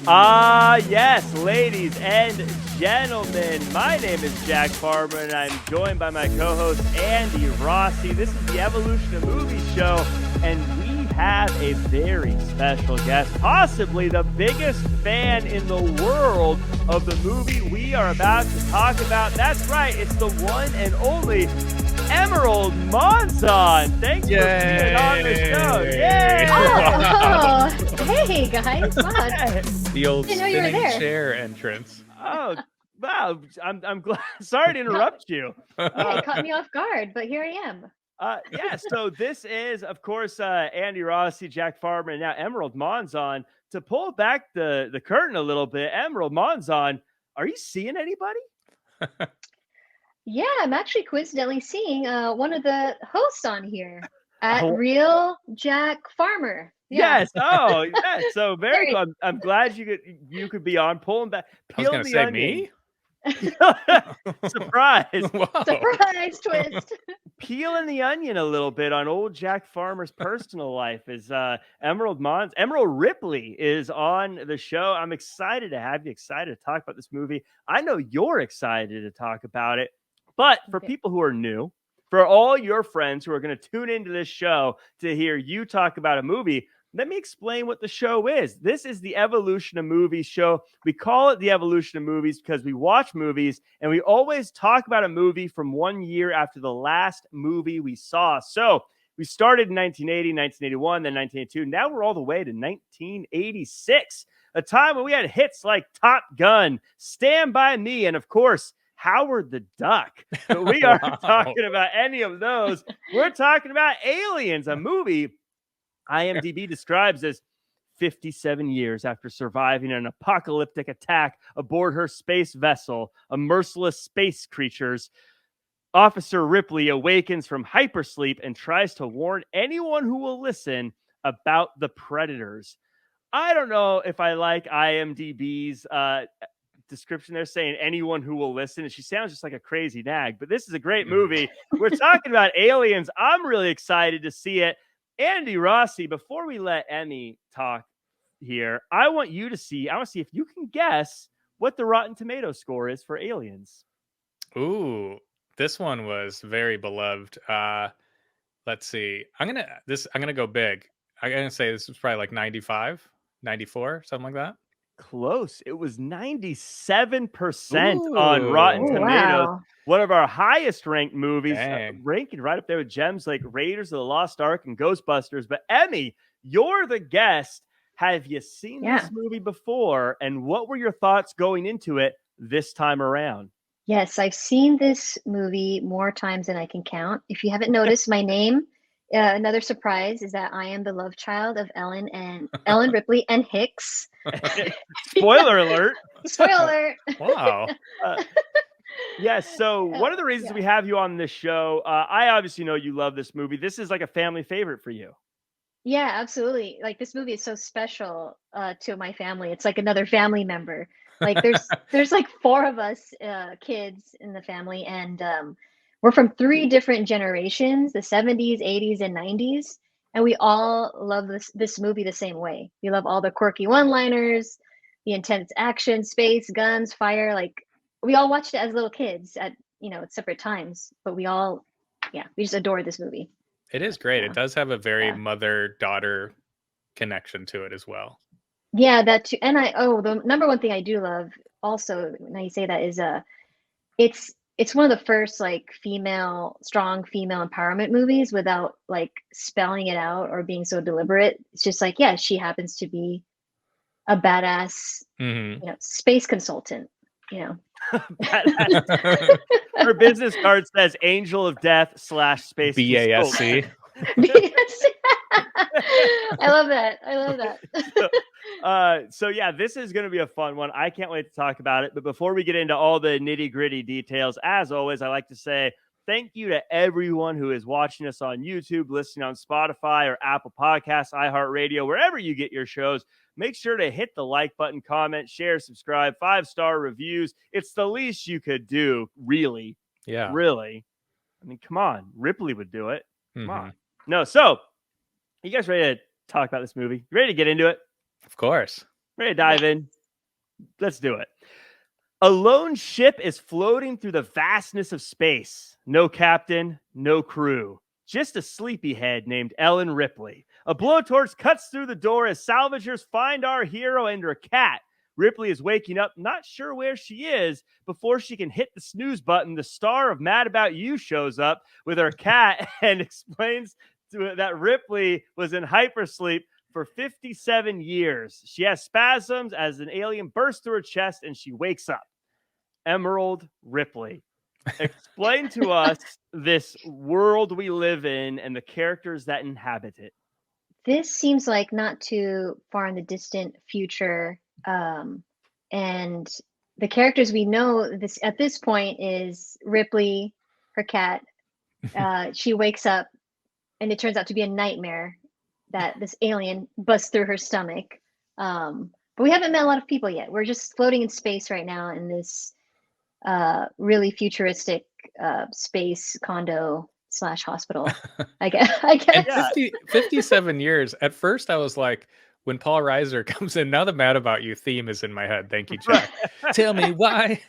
Yes, ladies and gentlemen, my name is Jack Farmer, and I'm joined by my co-host, Andy Rossi. This is the Evolution of Movie Show, and we have a very special guest, possibly the biggest fan in the world of the movie we are about to talk about. That's right, it's the one and only Emerald Monzon. Thanks for being on the show. Yay! Hey guys, wow. The old spinning chair entrance. Oh, wow. I'm glad. Sorry to interrupt you. Yeah, it caught me off guard, but here I am. So this is, of course, Andy Rossi, Jack Farmer, and now Emerald Monzon. To pull back the curtain a little bit, Emerald Monzon, are you seeing anybody? Yeah, I'm actually coincidentally seeing one of the hosts on here at Real Jack Farmer. Yeah. Yes. Oh, yes. So very cool. I'm glad you could be on pulling back. I was going to say me. Surprise! Wow. Surprise twist. Peeling the onion a little bit on old Jack Farmer's personal life is Emerald Ripley is on the show. I'm excited to have you. Excited to talk about this movie. I know you're excited to talk about it, but for people who are new, for all your friends who are going to tune into this show to hear you talk about a movie, let me explain what the show is. This is the Evolution of Movies show. We call it the Evolution of Movies because we watch movies and we always talk about a movie from 1 year after the last movie we saw. So we started in 1980, 1981, then 1982. Now we're all the way to 1986, a time when we had hits like Top Gun, Stand By Me, and of course, Howard the Duck. But we aren't talking about any of those. We're talking about Aliens, a movie IMDb describes as 57 years after surviving an apocalyptic attack aboard her space vessel, a merciless space creatures. Officer Ripley awakens from hypersleep and tries to warn anyone who will listen about the predators. I don't know if I like IMDb's description. They're saying anyone who will listen, and she sounds just like a crazy nag, but this is a great movie. We're talking about Aliens. I'm really excited to see it. Andy Rossi, before we let Emmy talk here, I want to see if you can guess what the Rotten Tomatoes score is for Aliens. Ooh, this one was very beloved. Let's see. I'm gonna go big. I'm gonna say this was probably like 95, 94, something like that. Close. It was 97% on Rotten Tomatoes. Wow. One of our highest ranked movies, ranking right up there with gems like Raiders of the Lost Ark and Ghostbusters. But Emmy, you're the guest. Have you seen this movie before? And what were your thoughts going into it this time around? Yes, I've seen this movie more times than I can count. If you haven't noticed, my name, another surprise is that I am the love child of Ellen Ripley and Hicks. Spoiler alert. Spoiler alert. Wow. Yes. So one of the reasons we have you on this show, I obviously know you love this movie. This is like a family favorite for you. Yeah, absolutely. Like this movie is so special to my family. It's like another family member. Like there's like 4 of us kids in the family, and we're from 3 different generations, the 70s, 80s, and 90s. And we all love this movie the same way. We love all the quirky one-liners, the intense action, space, guns, fire. Like we all watched it as little kids at separate times, but we just adore this movie. It is great. It does have a very mother-daughter connection to it as well. Yeah, that too. And the number one thing I do love also, now you say that, is it's one of the first like strong female empowerment movies without like spelling it out or being so deliberate. It's just like, yeah, she happens to be a badass, space consultant, Her business card says Angel of Death / Space BASC. I love that. So yeah, this is going to be a fun one. I can't wait to talk about it. But before we get into all the nitty gritty details, as always, I like to say thank you to everyone who is watching us on YouTube, listening on Spotify or Apple Podcasts, iHeartRadio, wherever you get your shows. Make sure to hit the like button, comment, share, subscribe, 5-star reviews. It's the least you could do, really. Yeah. Really. I mean, come on. Ripley would do it. Come on. No, so you guys ready to talk about this movie? You ready to get into it? Of course. Ready to dive in? Let's do it. A lone ship is floating through the vastness of space. No captain, no crew. Just a sleepyhead named Ellen Ripley. A blowtorch cuts through the door as salvagers find our hero and her cat. Ripley is waking up, not sure where she is. Before she can hit the snooze button, the star of Mad About You shows up with her cat and explains that Ripley was in hypersleep for 57 years. She has spasms as an alien bursts through her chest and she wakes up. Emerald Ripley, explain to us this world we live in and the characters that inhabit it. This seems like not too far in the distant future. And the characters we know this at this point is Ripley, her cat. She wakes up and it turns out to be a nightmare that this alien busts through her stomach. But we haven't met a lot of people yet. We're just floating in space right now in this really futuristic space condo / hospital. I guess. And 57 years. At first, I was like, when Paul Reiser comes in, now the Mad About You theme is in my head. Thank you, Jack. Tell me why.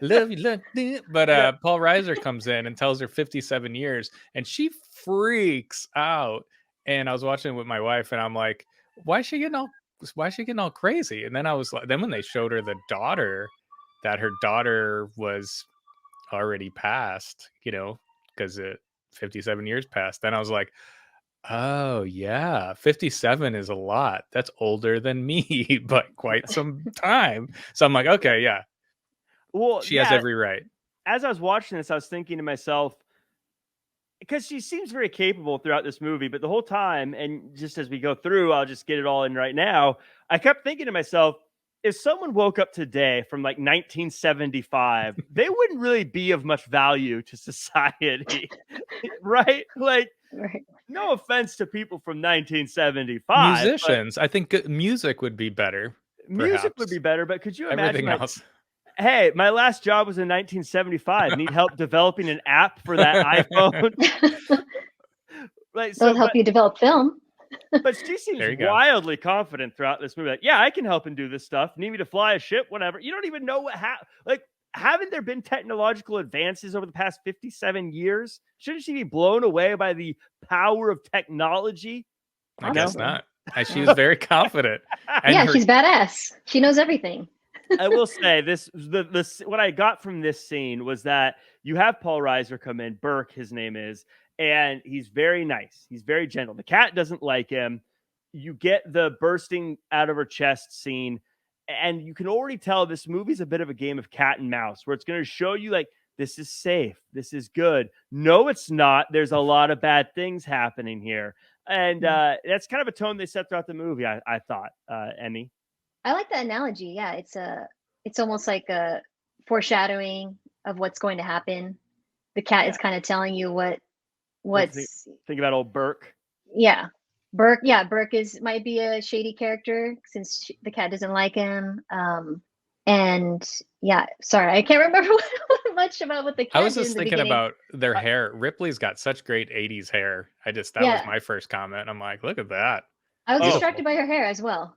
Love you, love me. But Paul Reiser comes in and tells her 57 years, and she freaks out. And I was watching it with my wife, and I'm like, why is she getting all crazy? And then I was like, then when they showed her the daughter, that her daughter was already passed, because 57 years passed. Then I was like, oh yeah, 57 is a lot. That's older than me by quite some time. So I'm like, okay, yeah. Well, she has every right. As I was watching this, I was thinking to myself, because she seems very capable throughout this movie, but the whole time, and just as we go through, I'll just get it all in right now. I kept thinking to myself, if someone woke up today from like 1975, they wouldn't really be of much value to society, right? Like, right. No offense to people from 1975. Musicians, I think music would be better. Music would be better, but could you imagine everything else? Hey, my last job was in 1975. Need help developing an app for that iPhone? They'll help you develop film. But she seems wildly confident throughout this movie. Like, yeah, I can help and do this stuff. Need me to fly a ship, whatever. You don't even know what happened. Like, haven't there been technological advances over the past 57 years? Shouldn't she be blown away by the power of technology? I guess not. She was very confident. And she's badass. She knows everything. I will say this: what I got from this scene was that you have Paul Reiser come in, Burke, his name is, and he's very nice. He's very gentle. The cat doesn't like him. You get the bursting out of her chest scene, and you can already tell this movie's a bit of a game of cat and mouse, where it's going to show you like, this is safe, this is good. No, it's not. There's a lot of bad things happening here, and that's kind of a tone they set throughout the movie. I thought, Emmy. I like that analogy. Yeah, it's almost like a foreshadowing of what's going to happen. The cat is kind of telling you what's. Think about old Burke. Yeah, Burke. Yeah, Burke might be a shady character since the cat doesn't like him. And yeah, sorry, I can't remember much about what the cat. I was just thinking about their hair. Ripley's got such great 80s hair. That was my first comment. I'm like, look at that. I was distracted by her hair as well.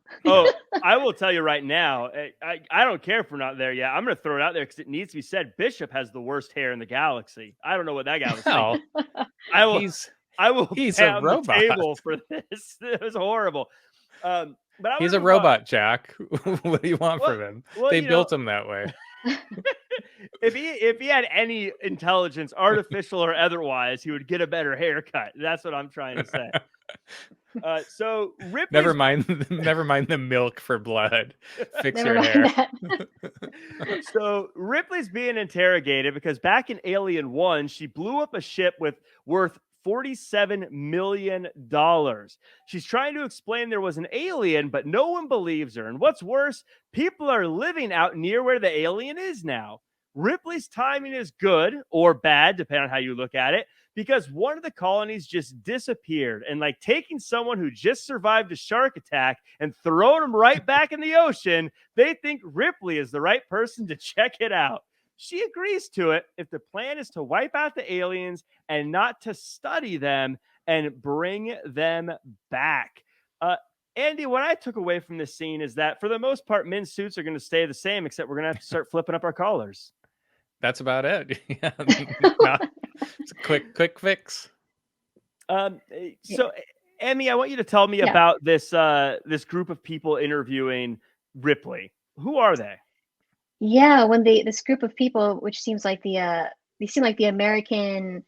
I will tell you right now, I don't care if we're not there yet. I'm going to throw it out there because it needs to be said. Bishop has the worst hair in the galaxy. I don't know what that guy was thinking. He's a robot. The table for this. It was horrible. But he's a robot, Jack. What do you want from him? They built him that way. If he had any intelligence, artificial or otherwise, he would get a better haircut. That's what I'm trying to say. So Ripley's... never mind the milk for blood. Fix your hair. So Ripley's being interrogated because back in Alien 1, she blew up a ship worth $47 million. She's trying to explain there was an alien, but no one believes her. And what's worse, people are living out near where the alien is now. Ripley's timing is good or bad, depending on how you look at it, because one of the colonies just disappeared, and like taking someone who just survived a shark attack and throwing them right back in the ocean, they think Ripley is the right person to check it out. She agrees to it if the plan is to wipe out the aliens and not to study them and bring them back. Andy, what I took away from this scene is that for the most part, men's suits are going to stay the same, except we're going to have to start flipping up our collars. That's about it. Yeah, it's a quick fix. So, Emmy, I want you to tell me about this this group of people interviewing Ripley. Who are they? Yeah, when this group of people, which seems like they seem like the American,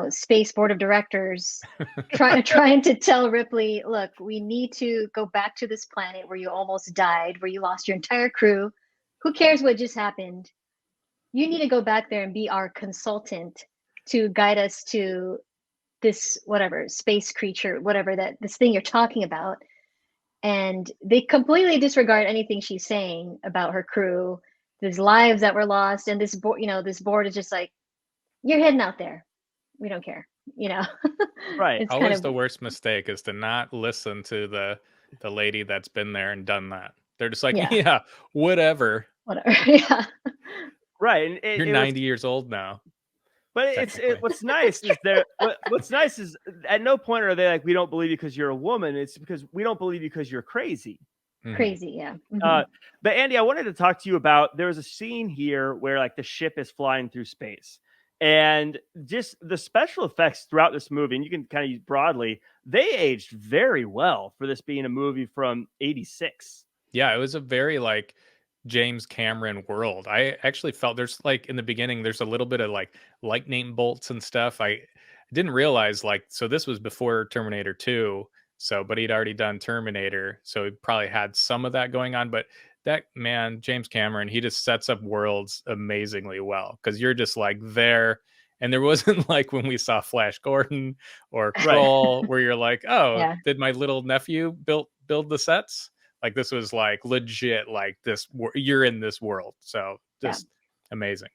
space board of directors, trying to tell Ripley, look, we need to go back to this planet where you almost died, where you lost your entire crew. Who cares what just happened? You need to go back there and be our consultant to guide us to this whatever space creature, whatever this thing you're talking about. And they completely disregard anything she's saying about her crew, these lives that were lost, and this board, this board is just like, you're heading out there. We don't care, Right. It's Always the worst mistake is to not listen to the lady that's been there and done that. They're just like, yeah whatever. Yeah. Right. And you're 90 years old now. But what's nice is what's nice is at no point are they like, we don't believe you because you're a woman. It's because we don't believe you because you're crazy. Crazy, yeah. Mm-hmm. But Andy, I wanted to talk to you about, there was a scene here where like the ship is flying through space, and just the special effects throughout this movie, and you can kind of use broadly, they aged very well for this being a movie from '86. Yeah, it was a very like James Cameron world. I actually felt there's like in the beginning, there's a little bit of like lightning bolts and stuff. I didn't realize like, so this was before Terminator 2. So, but he'd already done Terminator. So he probably had some of that going on. But that man, James Cameron, he just sets up worlds amazingly well. Cause you're just like there. And there wasn't like when we saw Flash Gordon or Kroll where you're like, oh, did my little nephew build the sets? Like this was like legit, like this, you're in this world. So just amazing.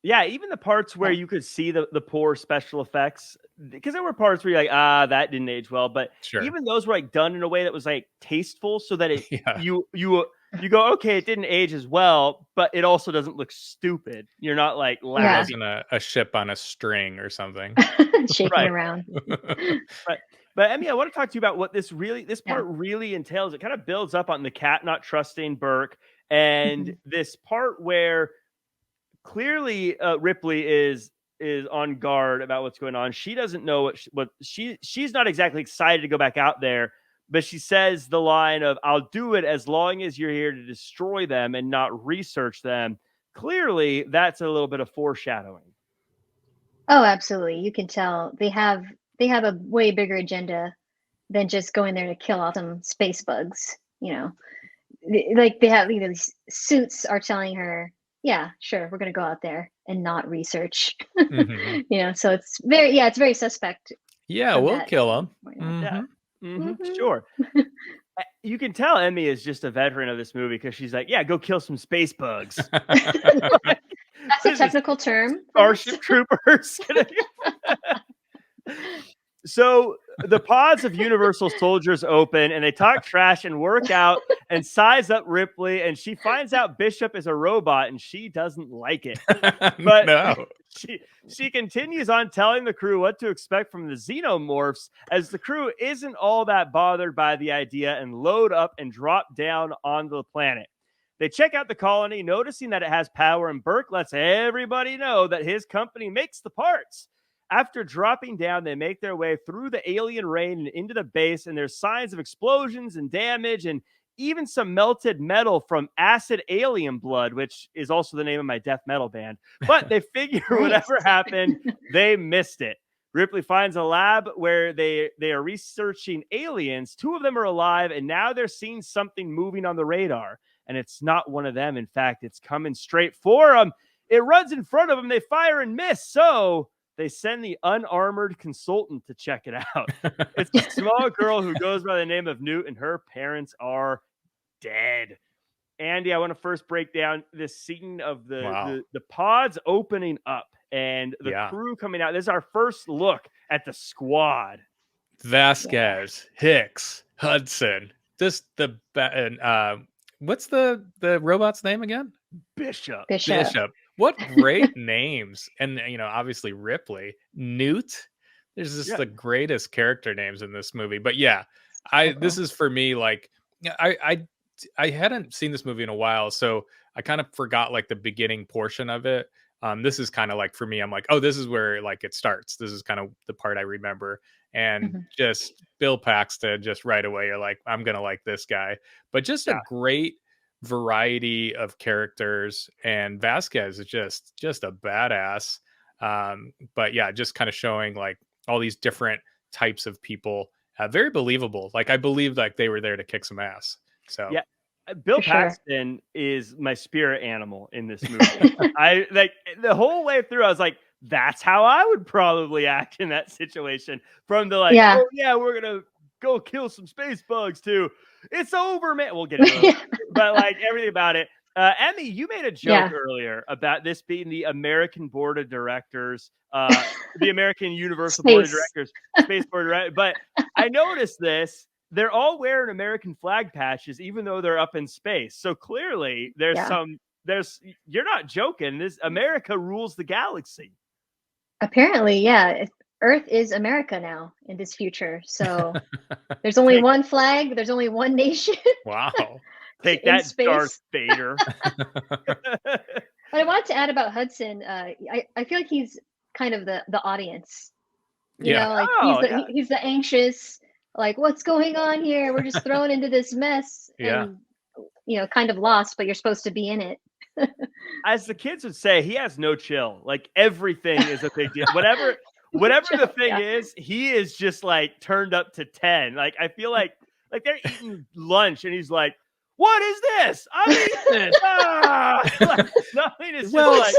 Yeah, even the parts where you could see the poor special effects, because there were parts where you're like, that didn't age well. But even those were like done in a way that was like tasteful, so that it you go, okay, it didn't age as well, but it also doesn't look stupid. You're not like laughing. It wasn't a ship on a string or something. Shaking around. But Emmy, I want to talk to you about what this part really entails. It kind of builds up on the cat not trusting Burke, and this part where clearly Ripley is on guard about what's going on. She doesn't know she's not exactly excited to go back out there, but she says the line of, "I'll do it as long as you're here to destroy them and not research them." Clearly, that's a little bit of foreshadowing. Oh, absolutely. You can tell they have a way bigger agenda than just going there to kill off some space bugs. Like they have these suits are telling her, yeah, sure, we're going to go out there and not research. So it's very suspect. Yeah, we'll kill them. Sure. You can tell Emmy is just a veteran of this movie because she's like, yeah, go kill some space bugs. That's a technical term. Starship troopers. So the pods of Universal soldiers open and they talk trash and work out and size up Ripley, and she finds out Bishop is a robot and she doesn't like it. But no. She continues on telling the crew what to expect from the xenomorphs, as the crew isn't all that bothered by the idea and load up and drop down onto the planet. They check out the colony, noticing that it has power, and Burke lets everybody know that his company makes the parts. After dropping down, they make their way through the alien rain and into the base, and there's signs of explosions and damage and even some melted metal from Acid Alien Blood, which is also the name of my death metal band. But they figure whatever happened, they missed it. Ripley finds a lab where they are researching aliens. 2 of them are alive, and now they're seeing something moving on the radar. And it's not one of them. In fact, it's coming straight for them. It runs in front of them. They fire and miss. So they send the unarmored consultant to check it out. It's a small girl who goes by the name of Newt, and her parents are dead. Andy, I want to first break down this scene of the pods opening up and the crew coming out. This is our first look at the squad. Vasquez, Hicks, Hudson. Just what's the robot's name again? Bishop. What great names. And obviously Ripley, Newt. There's just the greatest character names in this movie. But yeah, So This cool. is for me, like, yeah, I hadn't seen this movie in a while, so I kind of forgot like the beginning portion of it. This is kind of like for me, I'm like, oh, this is where like it starts. This is kind of the part I remember, and Mhm. just Bill Paxton, just right away, you're like, I'm gonna like this guy. But just a Yeah. great variety of characters, and Vasquez is just a badass. But yeah, just kind of showing like all these different types of people, very believable. Like I believe like they were there to kick some ass. So Yeah. Bill For sure. Paxton is my spirit animal in this movie. I like the whole way through, I was like, that's how I would probably act in that situation. From the like, Yeah. oh yeah, we're gonna go kill some space bugs too. It's over, man. We'll get into it, but like everything about it. Emmy, you made a joke Yeah. earlier about this being the American Board of Directors, the American Universal Board of Space. Directors, Space Board of Directors. But I noticed this. They're all wearing American flag patches, even though they're up in space. So clearly, Yeah. you're not joking. This America rules the galaxy. Apparently, yeah. Earth is America now in this future. So there's only Take, one flag. There's only one nation wow. take in that, Darth space. Vader. But I wanted to add about Hudson. I feel like he's kind of the audience. You Yeah. know, like Oh yeah, he's the anxious, like what's going on here? We're just thrown into this mess, Yeah. and kind of lost, but you're supposed to be in it. as the kids would say, he has no chill. Like everything is a big deal. Whatever the thing Yeah. is, he is just like turned up to 10. Like I feel like they're eating lunch and he's like, "What is this? I'm eating this." Like, nothing is just Well, like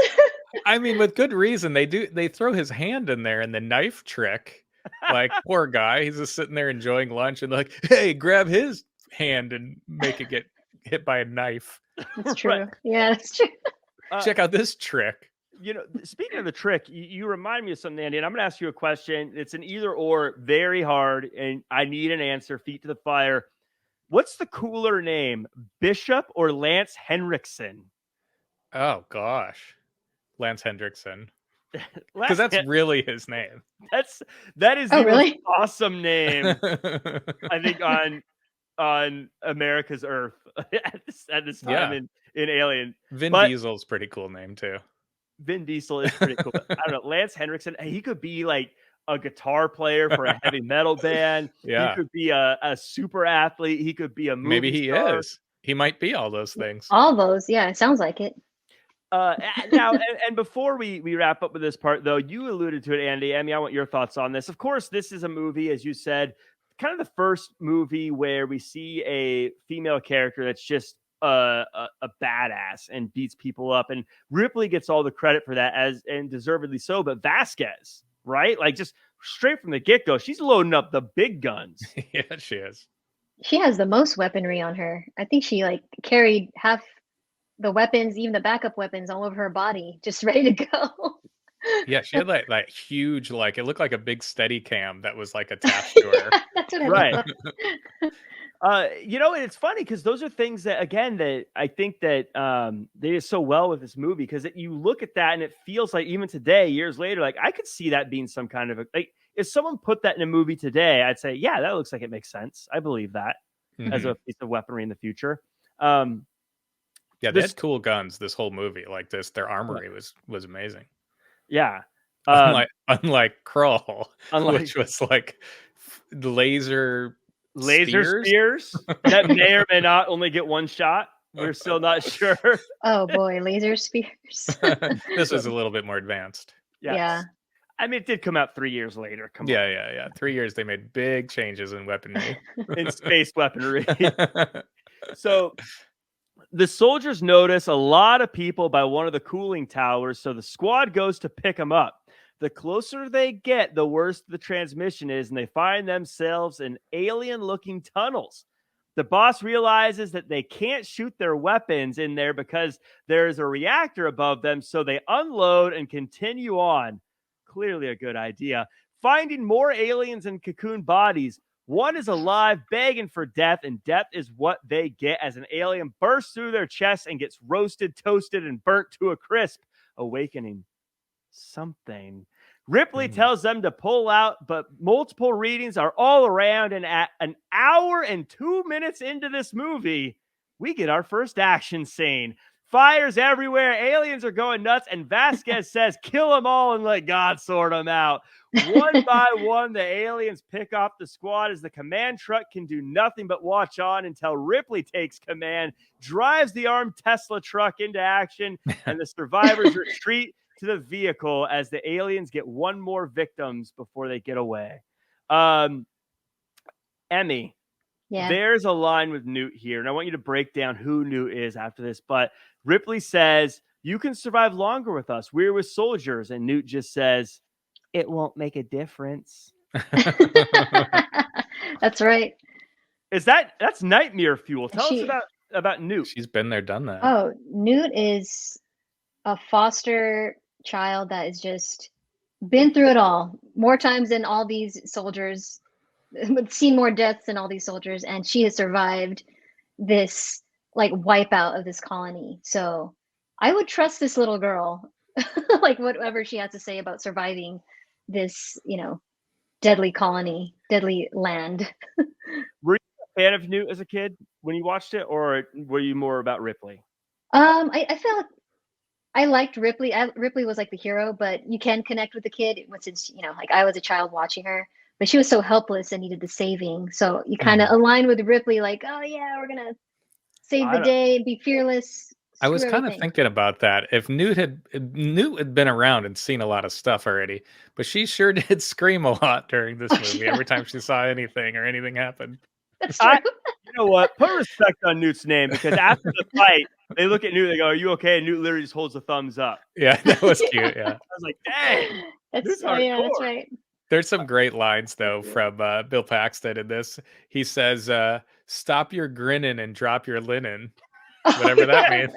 I mean, with good reason. They throw his hand in there in the knife trick. Like, poor guy, he's just sitting there enjoying lunch and like, hey, grab his hand and make it get hit by a knife. That's right. true. Yeah, that's true. Check out this trick. Speaking of the trick, you remind me of something, Andy, and I'm going to ask you a question. It's an either or, very hard, and I need an answer. Feet to the fire. What's the cooler name, Bishop or Lance Henriksen? Oh gosh, Lance Hendrickson, because Lance, that's really his name. that is Oh, the most really? awesome name I think on America's Earth at this time Yeah, in Alien. Vin But Diesel's pretty cool name too. Vin Diesel is pretty cool. I don't know. Lance Henriksen, he could be like a guitar player for a heavy metal band. He Yeah, could be a super athlete. He could be a maybe movie he star. is. He might be all those things. All those, yeah, it sounds like it. Now, and before we wrap up with this part, though, you alluded to it, Andy. I want your thoughts on this. Of course, this is a movie, as you said, kind of the first movie where we see a female character that's just a badass and beats people up. And Ripley gets all the credit for that, and deservedly so. But Vasquez, right? Like just straight from the get go, she's loading up the big guns. Yeah, she is. She has the most weaponry on her. I think she like carried half the weapons, even the backup weapons, all over her body, just ready to go. Yeah, she had like huge, like it looked like a big steady cam that was like attached to her. Yeah, that's what it Right. looked. And it's funny because those are things that, again, that I think that they did so well with this movie, because you look at that and it feels like even today, years later, like I could see that being some kind of like if someone put that in a movie today, I'd say, yeah, that looks like it makes sense. I believe that as Mhm. a piece of weaponry in the future. Yeah, they This, had cool guns this whole movie. Like their armory was amazing. yeah. Unlike Krull, Unlike which was like laser laser spears. spears that may or may not only get one shot. We're still not sure. Oh boy, laser spears. This was a little bit more advanced. Yes. Yeah. I mean, it did come out 3 years later. Come Yeah, on. yeah. 3 years they made big changes in weaponry. In space weaponry. So the soldiers notice a lot of people by one of the cooling towers, so the squad goes to pick them up. The closer they get, the worse the transmission is, and they find themselves in alien-looking tunnels. The boss realizes that they can't shoot their weapons in there because there is a reactor above them, so they unload and continue on. Clearly a good idea. Finding more aliens in cocoon bodies. One is alive, begging for death, and death is what they get as an alien bursts through their chest and gets roasted, toasted, and burnt to a crisp, awakening something. Ripley tells them to pull out, but multiple readings are all around. And at an hour and 2 minutes into this movie, we get our first action scene. Fires everywhere. Aliens are going nuts. And Vasquez says, kill them all and let God sort them out. One by one, the aliens pick off the squad as the command truck can do nothing but watch on until Ripley takes command, drives the armed Tesla truck into action, and the survivors retreat to the vehicle as the aliens get one more victims before they get away. Emmy, there's a line with Newt here, and I want you to break down who Newt is after this. But Ripley says, you can survive longer with us. We're with soldiers. And Newt just says, it won't make a difference. That's right. That's nightmare fuel. Tell us about Newt. She's been there, done that. Oh, Newt is a foster child that has just been through it all more times than all these soldiers, seen more deaths than all these soldiers, and she has survived this like wipeout of this colony. So I would trust this little girl, like whatever she has to say about surviving this, deadly colony, deadly land. Were you a fan of Newt as a kid when you watched it, or were you more about Ripley? I felt I liked Ripley. Ripley was like the hero, but you can connect with the kid since like I was a child watching her, but she was so helpless and needed the saving. So you kind of align with Ripley, like, oh yeah, we're gonna save the day and be fearless. I was kind of thinking about that. If Newt had been around and seen a lot of stuff already, but she sure did scream a lot during this movie every time she saw anything or anything happened. That's true. You know what? Put respect on Newt's name, because after the fight, they look at Newt, they go, are you okay? And Newt literally just holds a thumbs up. Yeah, that was cute. Yeah. I was like, dang. That's right. There's some great lines, though, from Bill Paxton in this. He says, stop your grinning and drop your linen. Whatever that means.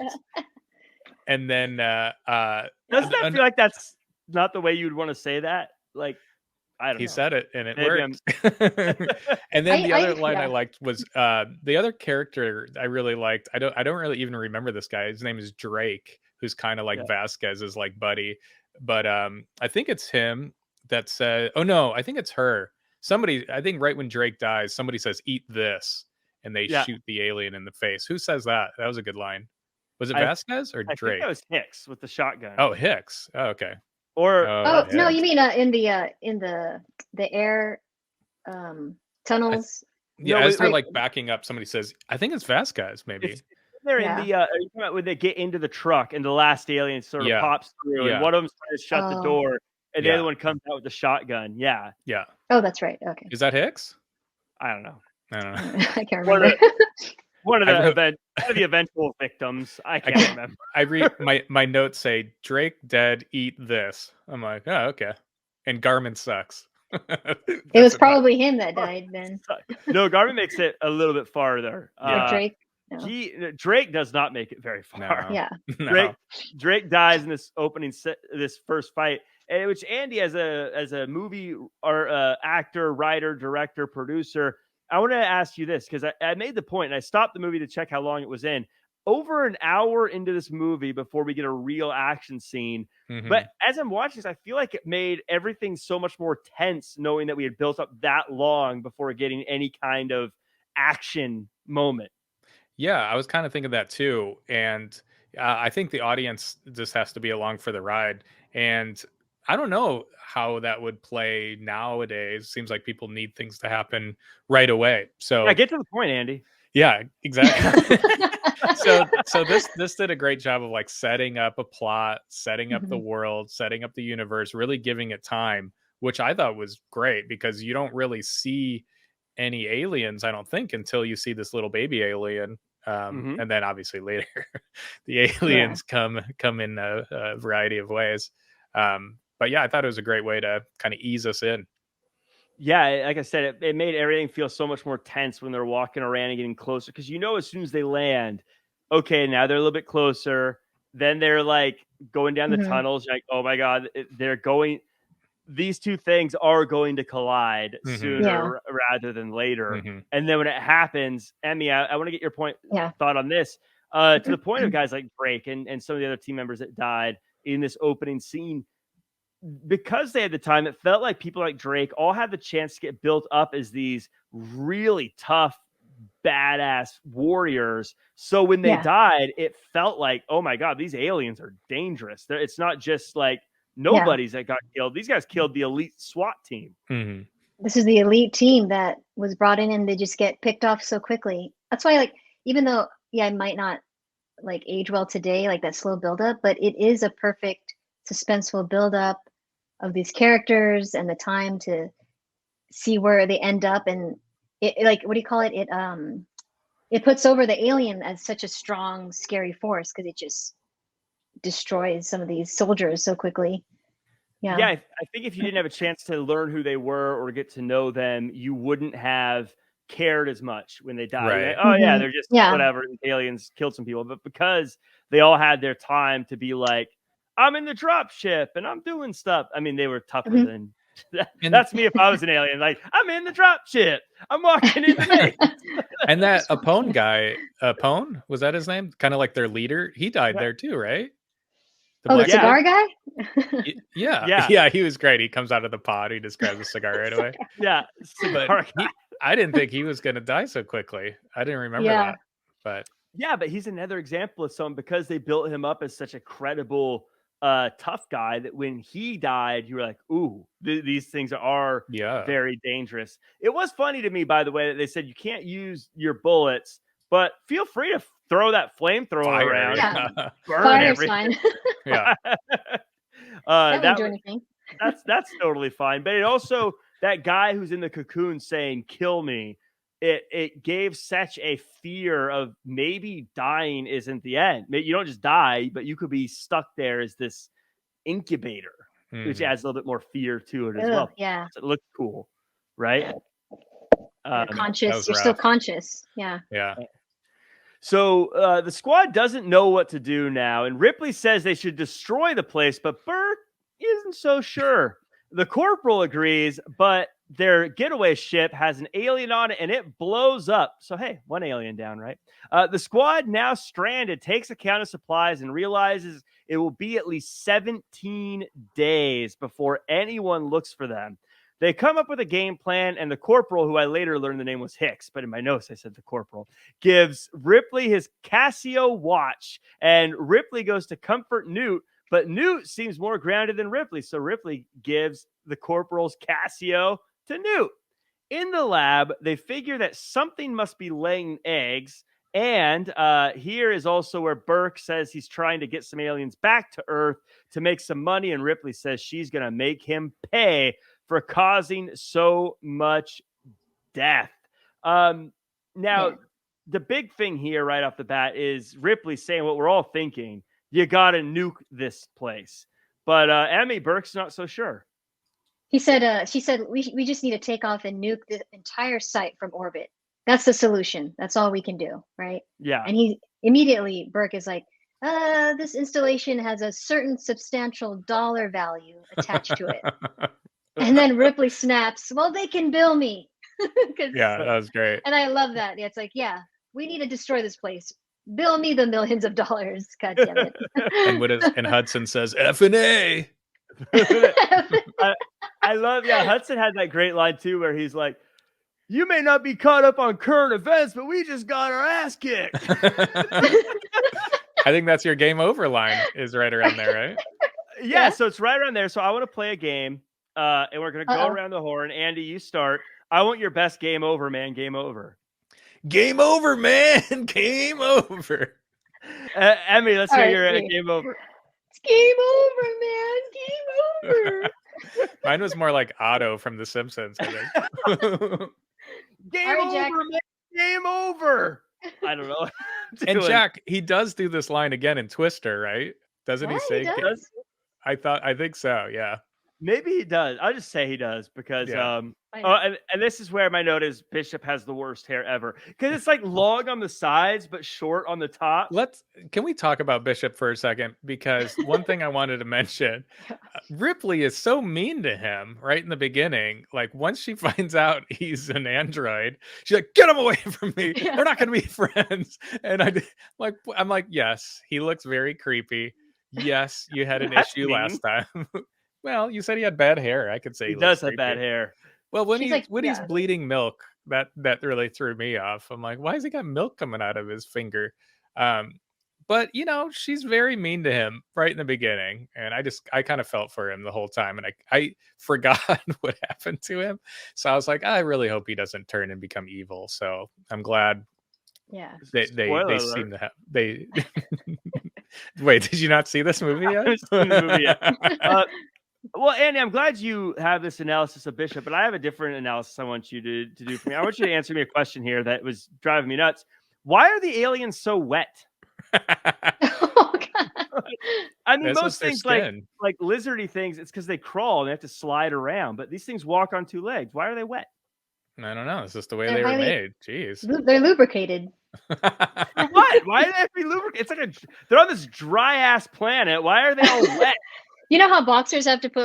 And then doesn't that feel like that's not the way you'd want to say that? Like, I don't know. He said it and it worked. And then the other line I liked was the other character I really liked. I don't really even remember this guy. His name is Drake, who's kind of like Vasquez's like buddy. But I think it's him that said, oh no, I think it's her. Somebody, I think right when Drake dies, somebody says, eat this. And they shoot the alien in the face. Who says that? That was a good line. Was it Vasquez or Drake? I think that was Hicks with the shotgun. Oh, Hicks. Oh, okay. Or no, you mean in the air tunnels? As they're like backing up, somebody says, "I think it's Vasquez." Maybe they're in the when they get into the truck and the last alien sort of pops through, and one of them's trying to shut the door, and the other one comes out with the shotgun. Yeah. Oh, that's right. Okay. Is that Hicks? I don't know. I can't remember. One of the eventual victims. I can't remember. I read my notes say Drake dead, eat this. I'm like, oh, okay. And Garmin sucks. It was probably him that died then. No, Garmin makes it a little bit farther. Drake. No. Drake does not make it very far. No. Yeah. No. Drake dies in this this first fight, which Andy, as a movie or actor, writer, director, producer, I want to ask you this, because I made the point and I stopped the movie to check how long it was in. Over an hour into this movie before we get a real action scene. Mm-hmm. But as I'm watching this, I feel like it made everything so much more tense, knowing that we had built up that long before getting any kind of action moment. Yeah, I was kind of thinking that too. And I think the audience just has to be along for the ride. And I don't know how that would play nowadays. Seems like people need things to happen right away. So get to the point, Andy. Yeah, exactly. so this did a great job of like setting up a plot, setting up the world, setting up the universe, really giving it time, which I thought was great, because you don't really see any aliens, I don't think, until you see this little baby alien. And then obviously later the aliens come in a variety of ways. But yeah, I thought it was a great way to kind of ease us in. Yeah, like I said, it made everything feel so much more tense when they're walking around and getting closer. Because as soon as they land, okay, now they're a little bit closer. Then they're like going down the tunnels. Like, oh my God, these two things are going to collide sooner rather than later. And then when it happens, Emmy, I want to get your thought on this. To the point of guys like Drake and some of the other team members that died in this opening scene. because they had the time, it felt like people like Drake all had the chance to get built up as these really tough, badass warriors. So when they died, it felt like, oh my God, these aliens are dangerous. It's not just like nobodies that got killed. These guys killed the elite SWAT team. Mm-hmm. This is the elite team that was brought in, and they just get picked off so quickly. That's why, like, even though, it might not like age well today, like that slow buildup, but it is a perfect suspenseful buildup of these characters and the time to see where they end up. And it, like, what do you call it? It puts over the alien as such a strong, scary force because it just destroys some of these soldiers so quickly. Yeah, I think if you didn't have a chance to learn who they were or get to know them, you wouldn't have cared as much when they died. Right. Like, oh yeah, they're just whatever. The aliens killed some people, but because they all had their time to be like, I'm in the drop ship and I'm doing stuff. I mean, they were tougher than. That's me if I was an alien. Like, I'm in the drop ship. I'm walking in the base. And that Apone guy, Apone, was that his name? Kind of like their leader. He died there too, right? The cigar guy? Yeah, he was great. He comes out of the pod. He just grabs a cigar right away. Yeah, but I didn't think he was going to die so quickly. I didn't remember that. But but he's another example of someone, because they built him up as such a credible, tough guy, that when he died, you were like, ooh, these things are very dangerous. It was funny to me, by the way, that they said you can't use your bullets, but feel free to throw that flamethrower around. Yeah. Burn Fire's everything. fine. That won't do anything. That's totally fine. But it also, that guy who's in the cocoon saying "kill me," it gave such a fear of maybe dying isn't the end. Maybe you don't just die, but you could be stuck there as this incubator, which adds a little bit more fear to it as well. Yeah, it looks cool, right? Conscious. You're still conscious. Yeah. So the squad doesn't know what to do now, and Ripley says they should destroy the place, but Burke isn't so sure. The corporal agrees, but their getaway ship has an alien on it, and it blows up. So, hey, one alien down, right? The squad, now stranded, takes account of supplies and realizes it will be at least 17 days before anyone looks for them. They come up with a game plan, and the corporal, who I later learned the name was Hicks, but in my notes I said the corporal, gives Ripley his Casio watch, and Ripley goes to comfort Newt, but Newt seems more grounded than Ripley, so Ripley gives the corporal's Casio to Newt. In the lab, they figure that something must be laying eggs, and here is also where Burke says he's trying to get some aliens back to Earth to make some money, and Ripley says she's going to make him pay for causing so much death. Now, the big thing here right off the bat is Ripley saying what we're all thinking. You got to nuke this place. But Emmy, Burke's not so sure. She said, we just need to take off and nuke the entire site from orbit. That's the solution. That's all we can do, right? Yeah. And he immediately, Burke is like, this installation has a certain substantial dollar value attached to it. And then Ripley snaps, well, they can bill me. Yeah, that was great. And I love that. It's like, yeah, we need to destroy this place. Bill me the millions of dollars. God damn it. And Hudson says, F&A. I love, Hudson had that great line too, where he's like, you may not be caught up on current events, but we just got our ass kicked. I think that's your game over line is right around there, right? Yeah, so it's right around there. So I want to play a game. And we're going to go around the horn. Andy, you start. I want your best game over, man. Game over. Game over, man. Game over. Emmy, let's hear your game over. It's game over, man. Game over. Mine was more like Otto from The Simpsons, I think. Game over, Jack. man. Game over. I don't know. And Jack, he does do this line again in Twister, right? Doesn't he say? He does? I think so. Yeah. Maybe he does. I'll just say he does because and this is where my note is Bishop has the worst hair ever because it's like long on the sides but short on the top. Can we talk about Bishop for a second? Because one thing I wanted to mention, Ripley is so mean to him right in the beginning. Like once she finds out he's an android, she's like, "Get him away from me! We're not going to be friends." And I'm like, yes, he looks very creepy. Yes, you had an issue last time. Well, you said he had bad hair. I could say He he looks does have bad creepy. hair. Well, when She's he's like, when he's yeah. bleeding milk, that really threw me off. I'm like, why has he got milk coming out of his finger? Um, but she's very mean to him right in the beginning, and I kind of felt for him the whole time, and I forgot what happened to him, so I was like, I really hope he doesn't turn and become evil. So I'm glad Yeah. Spoiler they alert. seem to have they. Wait, did you not see this movie I yet? haven't seen the movie yet. Well, Andy, I'm glad you have this analysis of Bishop, but I have a different analysis I want you to do for me. I want you to answer me a question here that was driving me nuts. Why are the aliens so wet? Oh, God. I mean, That's just most their things skin. like lizardy things, it's because they crawl and they have to slide around. But these things walk on two legs. Why are they wet? I don't know. It's just the way They're they were highly made. Jeez. they're lubricated. For what? Why do they have to be lubricated? It's like they're on this dry ass planet. Why are they all wet? You know how boxers have to put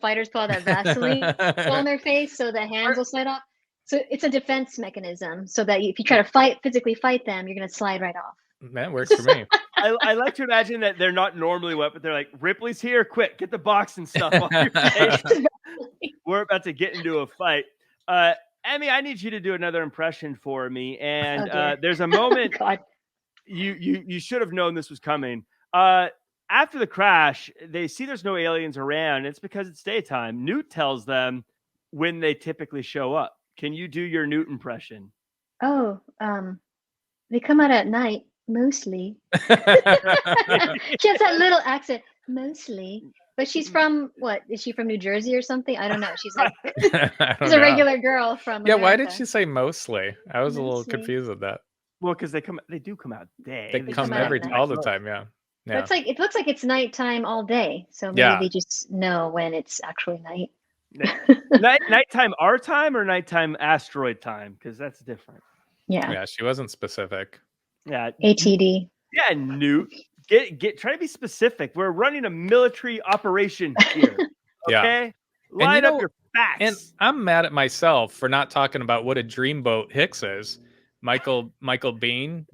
fighters put all that Vaseline on their face so the hands will slide off? So it's a defense mechanism so that if you try to physically fight them, you're gonna slide right off. That works for me. I like to imagine that they're not normally wet, but they're like, Ripley's here, quick, get the box and stuff on your face. We're about to get into a fight. Emmy, I need you to do another impression for me. And there's a moment God. you should have known this was coming. After the crash, they see there's no aliens around. It's because it's daytime. Newt tells them when they typically show up. Can you do your Newt impression? Oh, they come out at night mostly. She has that little accent, mostly. But she's from what? Is she from New Jersey or something? I don't know. She's like she's a regular girl from Yeah, America. why did she say mostly? I was a little Mostly. confused with that. Well, because they do come out day. They come come out at all night. the time, yeah. But it's like it looks like it's nighttime all day. So maybe they just know when it's actually night. Nighttime our time or nighttime asteroid time? Because that's different. Yeah. Yeah, she wasn't specific. Yeah. ATD. Yeah, Newt. Try to be specific. We're running a military operation here. Okay? Yeah. Line up your facts. And I'm mad at myself for not talking about what a dreamboat Hicks is. Michael Biehn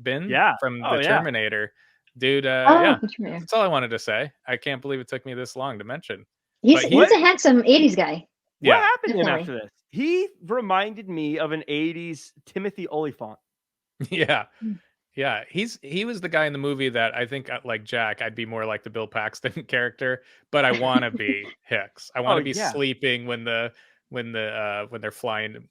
from the Terminator. Dude, yeah. That's all I wanted to say. I can't believe it took me this long to mention. He's a handsome 80s guy. What happened to him after this? He reminded me of an 80s Timothy Olyphant. Yeah. Yeah, he was the guy in the movie that I think, like Jack, I'd be more like the Bill Paxton character, but I want to be Hicks. I want to be sleeping when they're flying.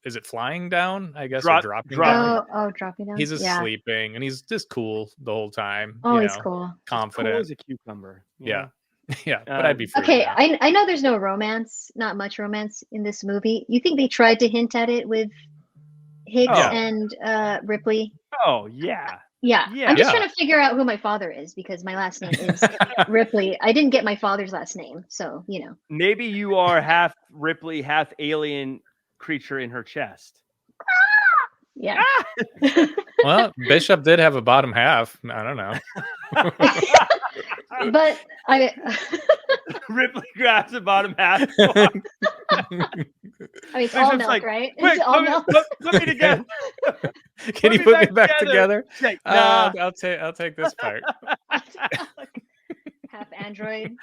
Is it flying down? I guess or dropping down. Dropping down. He's just sleeping, and he's just cool the whole time. Oh, he's cool. Cool Confident. as a cucumber. Yeah. Yeah, but I'd be free. Okay, I know there's no romance, not much romance in this movie. You think they tried to hint at it with Hicks and Ripley? Oh, yeah. Yeah. I'm just trying to figure out who my father is because my last name is Ripley. I didn't get my father's last name, so Maybe you are half Ripley, half alien creature in her chest. Yeah. Well, Bishop did have a bottom half. I don't know. But Ripley grabs the bottom half. I mean, it's all milk, like, right? Quick, all milk. Put me together. Can you put me back together? Like, nah. I'll take this part. Half android.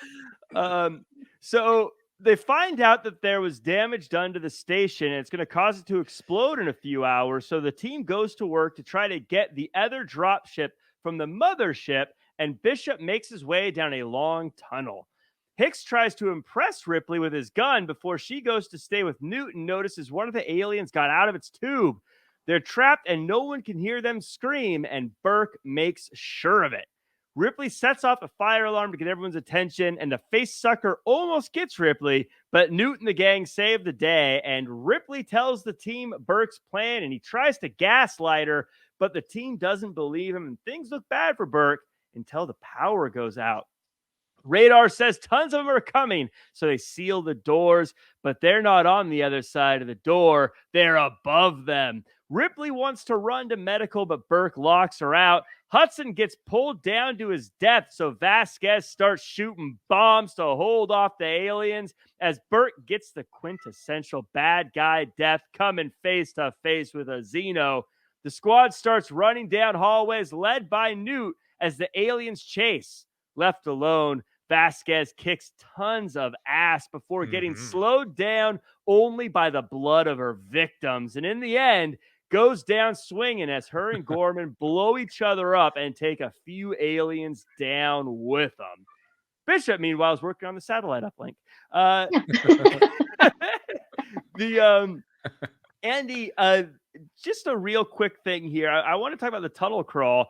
So they find out that there was damage done to the station, and it's going to cause it to explode in a few hours. So the team goes to work to try to get the other dropship from the mothership, and Bishop makes his way down a long tunnel. Hicks tries to impress Ripley with his gun before she goes to stay with Newt and notices one of the aliens got out of its tube. They're trapped and no one can hear them scream, and Burke makes sure of it. Ripley sets off a fire alarm to get everyone's attention, and the face sucker almost gets Ripley, but Newt and the gang save the day, and Ripley tells the team Burke's plan, and he tries to gaslight her, but the team doesn't believe him, and things look bad for Burke until the power goes out. Radar says tons of them are coming, so they seal the doors, but they're not on the other side of the door. They're above them. Ripley wants to run to medical, but Burke locks her out. Hudson gets pulled down to his death, so Vasquez starts shooting bombs to hold off the aliens as Burke gets the quintessential bad guy death coming face to face with a Xeno. The squad starts running down hallways led by Newt as the aliens chase. Left alone, Vasquez kicks tons of ass before getting Mhm. slowed down only by the blood of her victims. And in the end, goes down swinging as her and Gorman blow each other up and take a few aliens down with them. Bishop, meanwhile, is working on the satellite uplink. Uh, the Andy, just a real quick thing here. I want to talk about the tunnel crawl.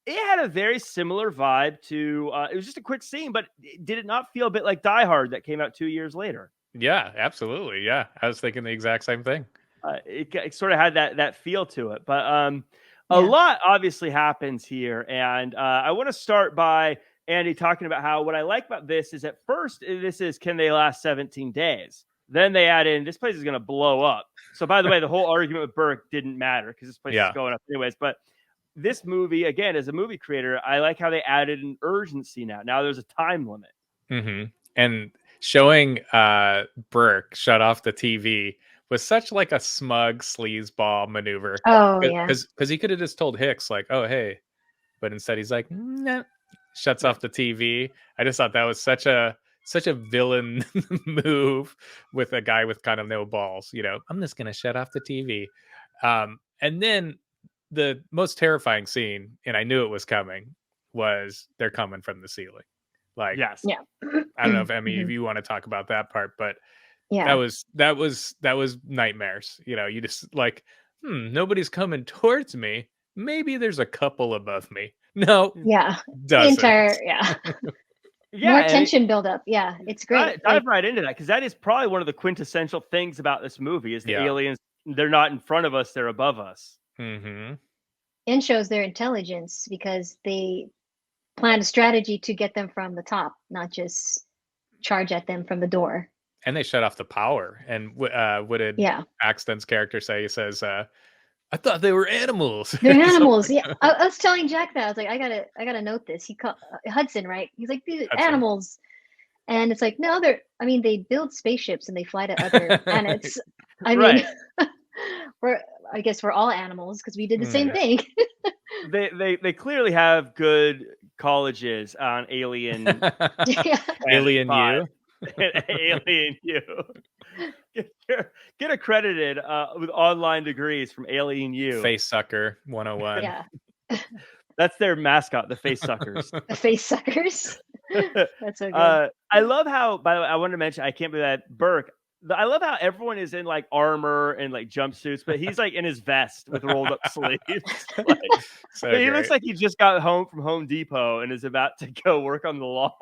It had a very similar vibe to. It was just a quick scene, but did it not feel a bit like Die Hard that came out 2 years later? Yeah, absolutely. Yeah, I was thinking the exact same thing. It sort of had that feel to it, but a Yeah. lot obviously happens here, and I want to start by Andy talking about how what I like about this is at first this is can they last 17 days? Then they add in this place is going to blow up. So by the way, the whole argument with Burke didn't matter because this place is Yeah. going up anyways. But this movie, again, as a movie creator, I like how they added an urgency now. Now there's a time limit. Hmm. And showing Burke shut off the TV was such like a smug sleazeball maneuver. Oh yeah. Because he could have just told Hicks like, "Oh hey," but instead he's like, "Nah," shuts off the TV. I just thought that was such a villain move with a guy with kind of no balls. You know, I'm just gonna shut off the TV. And then the most terrifying scene, and I knew it was coming, was they're coming from the ceiling. Like, Yes. Yeah. I don't know if any of Mhm. you want to talk about that part, but Yeah. that was nightmares. You know, you just like, nobody's coming towards me. Maybe there's a couple above me. No, Yeah. The doesn't. entire yeah. Yeah, More and tension build up. Yeah. It's great. dive right into that because that is probably one of the quintessential things about this movie is the Yeah. aliens. They're not in front of us; they're above us. Hmm. and shows their intelligence because they planned a strategy to get them from the top, not just charge at them from the door. And they shut off the power. And what did Yeah. Axton's character say? He says, "I thought they were animals." They're or animals. something. Yeah. I was telling Jack that. I was like, I gotta note this. He called Hudson, right? He's like, these are Hudson. animals. And it's like, no, I mean, they build spaceships and they fly to other planets. I mean, Right. we're I guess we're all animals because we did the same Yeah. thing. They clearly have good colleges on Alien Yeah. Alien 5. U. Alien U. Get accredited with online degrees from Alien U. Face Sucker 101. Yeah. That's their mascot, the face suckers. The face suckers. That's so good. I love how, by the way, I wanted to mention, I can't believe that Burke. I love how everyone is in like armor and like jumpsuits, but he's like in his vest with rolled up sleeves. Like, So he great. looks like he just got home from Home Depot and is about to go work on the lawn.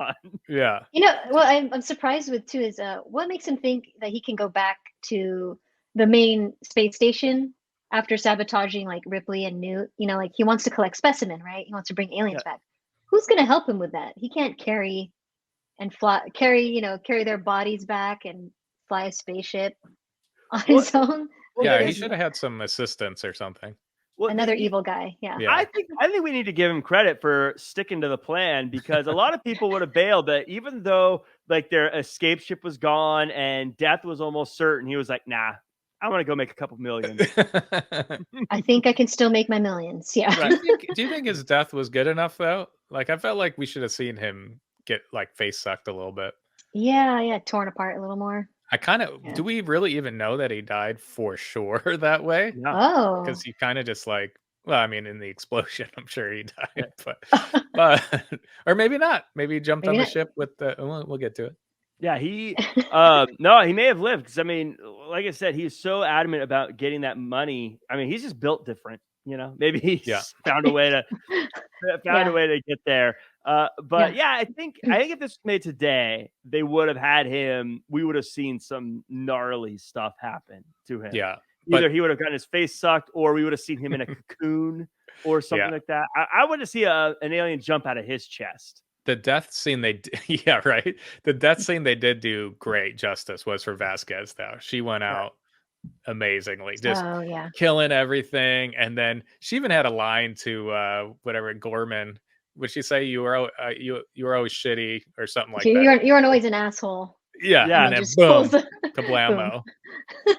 Yeah. You know, what I'm surprised with too is what makes him think that he can go back to the main space station after sabotaging like Ripley and Newt. You know, like he wants to collect specimen, right? He wants to bring aliens back. Who's gonna help him with that? He can't carry their bodies back and fly a spaceship on his own. Well, Yeah, there he is- should have had some assistance or something. well, Another the- evil guy. Yeah. Yeah. I think we need to give him credit for sticking to the plan because a lot of people would have bailed. But even though like their escape ship was gone and death was almost certain, he was like, "Nah, I want to go make a couple million." I think I can still make my millions. Yeah. Right. Do you think his death was good enough though? Like I felt like we should have seen him get like face sucked a little bit. Yeah, torn apart a little more. I kind of Yeah. do we really even know that he died for sure that way? Yeah. Oh. Because he kind of just like, well, I mean, in the explosion, I'm sure he died, but or maybe not. Maybe he jumped Maybe on the not. ship with the. We'll get to it. Yeah, he no, he may have lived because I mean, like I said, he's so adamant about getting that money. I mean, he's just built different, you know. Maybe he's Yeah. found a way to get there. But yeah, I think if this was made today, they would have had him. We would have seen some gnarly stuff happen to him. Yeah, Either he would have gotten his face sucked, or we would have seen him in a cocoon or something Yeah. like that. I want to see an alien jump out of his chest. the death scene yeah, right. The death scene they did do great justice was for Vasquez though. She went out amazingly, just Oh yeah. killing everything, and then she even had a line to whatever Gorman. Would she say you were you were always shitty or something like that? You're always an asshole. Yeah, Yeah, and then just boom, pulls the- kablamo.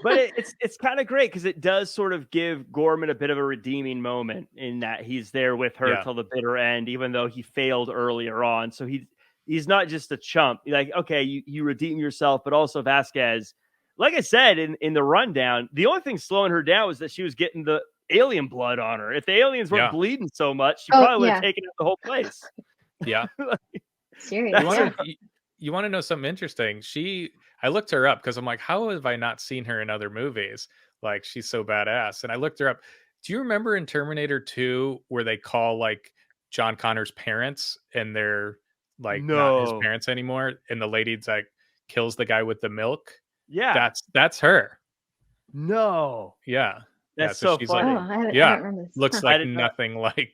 But it's kind of great because it does sort of give Gorman a bit of a redeeming moment in that he's there with her Yeah. till the bitter end, even though he failed earlier on. So he's not just a chump. Like, okay, you redeem yourself, but also Vasquez, like I said in the rundown, the only thing slowing her down was that she was getting the alien blood on her. If the aliens weren't Yeah. bleeding so much, she Oh probably would have yeah, taken out the whole place. Yeah. serious. You Yeah. want to you want to know something interesting? I looked her up because I'm like, how have I not seen her in other movies? Like, she's so badass. And I looked her up. Do you remember in Terminator 2 where they call like John Connor's parents and they're like not his No. parents anymore? And the lady's like kills the guy with the milk. Yeah. That's her. No. Yeah. Yeah. That's So so she's like, Oh, funny. I yeah, don't remember this. looks Huh. I like did not. nothing like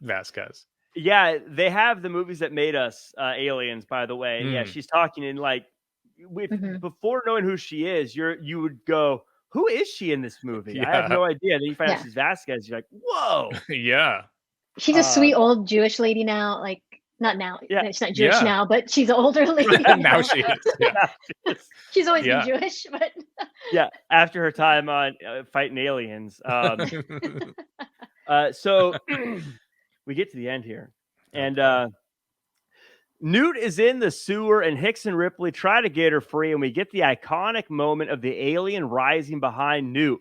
Vasquez. Yeah, they have the movies that made us aliens, by the way. And yeah, Mm. she's talking in like with hmm before knowing who she is, you would go, who is she in this movie? I have Yeah. no idea. Then you find out Yeah, she's Vasquez. You're like, whoa. Yeah. she's a Uh, sweet old Jewish lady now. Like not now, yeah. she's not Jewish Yeah. now, but she's an older lady Now now. she is. Yeah. She's always been Yeah. Jewish, but Yeah. After her time on fighting aliens. So we get to the end here. And Okay. Newt is in the sewer, and Hicks and Ripley try to get her free, and we get the iconic moment of the alien rising behind Newt.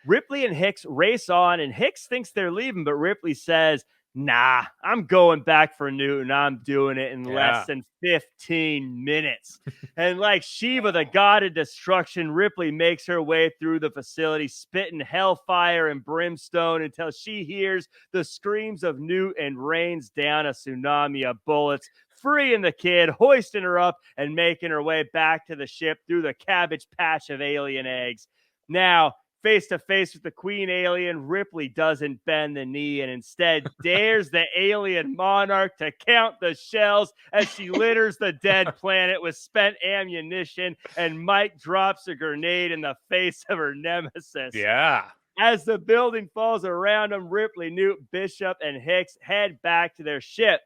Ripley and Hicks race on, and Hicks thinks they're leaving, but Ripley says, nah, I'm going back for Newt, and I'm doing it in less Yeah. than 15 minutes. And like Shiva, the god of destruction, Ripley makes her way through the facility, spitting hellfire and brimstone until she hears the screams of Newt and rains down a tsunami of bullets, freeing the kid, hoisting her up, and making her way back to the ship through the cabbage patch of alien eggs. Now, face to face with the queen alien, Ripley doesn't bend the knee and instead dares the alien monarch to count the shells as she litters the dead planet with spent ammunition, and Mike drops a grenade in the face of her nemesis. Yeah. As the building falls around them, Ripley, Newt, Bishop, and Hicks head back to their ship.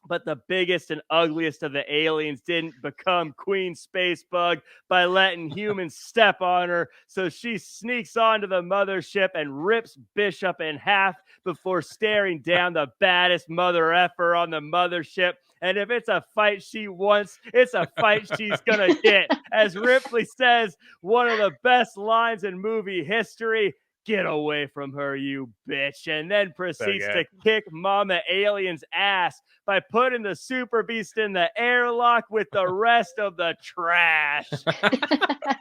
But the biggest and ugliest of the aliens didn't become Queen Spacebug by letting humans step on her. So she sneaks onto the mothership and rips Bishop in half before staring down the baddest mother effer on the mothership. And if it's a fight she wants, it's a fight she's going to get. As Ripley says, one of the best lines in movie history, get away from her, you bitch. And then proceeds to kick Mama Alien's ass by putting the Super Beast in the airlock with the rest of the trash.